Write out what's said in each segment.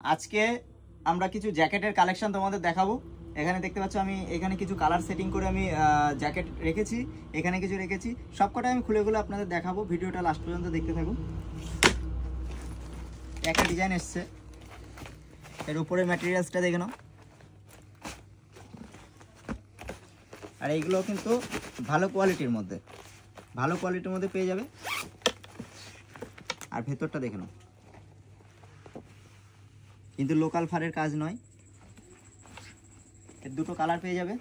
আজকে আমরা কিছু জ্যাকেটের কালেকশন তোমাদের দেখাবো। এখানে দেখতে পাচ্ছ আমি এখানে কিছু কালার সেটিং করে আমি জ্যাকেট রেখেছি, এখানে কিছু রেখেছি, সবকটা আমি খুলে খুলে আপনাদের দেখাবো। ভিডিওটা লাস্ট পর্যন্ত দেখতে থাকুন। একটা ডিজাইন এসছে, এর উপরে ম্যাটেরিয়ালসটা দেখে নাও। আর এইগুলো কিন্তু ভালো কোয়ালিটির মধ্যে পেয়ে যাবে। আর ভেতরটা দেখে নাও, কিন্তু লোকাল ফারের কাজ নয়। এর দুটো কালার পেয়ে যাবে।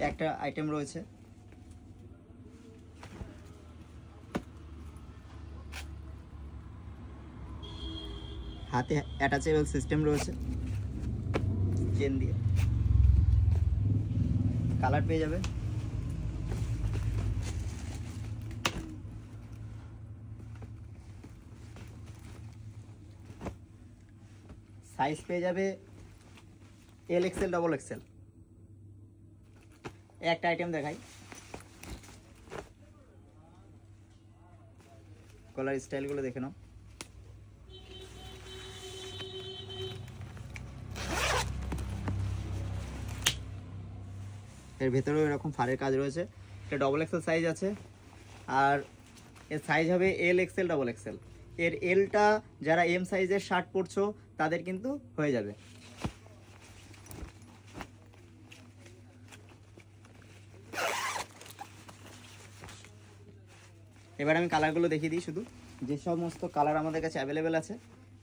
একটা আইটেম রয়েছে, হাতে অ্যাটাচেবল সিস্টেম রয়েছে, চেন দিয়ে কালার পেয়ে যাবে। সাইজ পেয়ে যাবে এল এক্সেল, ডবল এক্সেল। একটা আইটেম দেখাই, কলার স্টাইলগুলো দেখে নাও। এর ভেতরেও এরকম ফারের কাজ রয়েছে। এটা ডবল এক্সেল সাইজ আছে, আর এর সাইজ হবে এল এক্সেল, ডবল এক্সেল। এর এলটা যারা এম সাইজের শার্ট পরছো তাদের কিন্তু হয়ে যাবে। এবার আমি কালারগুলো দেখিয়ে দিই, শুধু যে সমস্ত কালার আমাদের কাছে অ্যাভেলেবেল আছে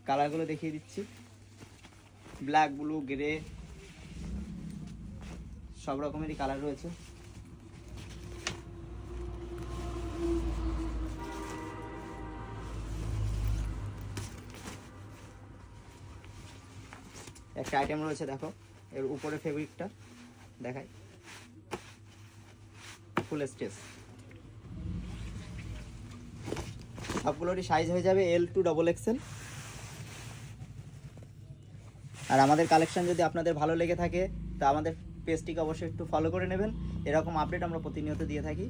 কালারগুলো দেখিয়ে দিচ্ছি। ব্ল্যাক, ব্লু, গ্রে, সব রকমেরই কালার রয়েছে। একটা আইটেম রয়েছে, দেখো এর উপরে ফেব্রিকটা দেখাই, ফুল স্টেচ। সবগুলোরই সাইজ হয়ে যাবে এল টু ডবল এক্সেল। আর আমাদের কালেকশন যদি আপনাদের ভালো লেগে থাকে তা আমাদের পেজটিকে অবশ্যই একটু ফলো করে নেবেন। এরকম আপডেট আমরা প্রতিনিয়ত দিয়ে থাকি।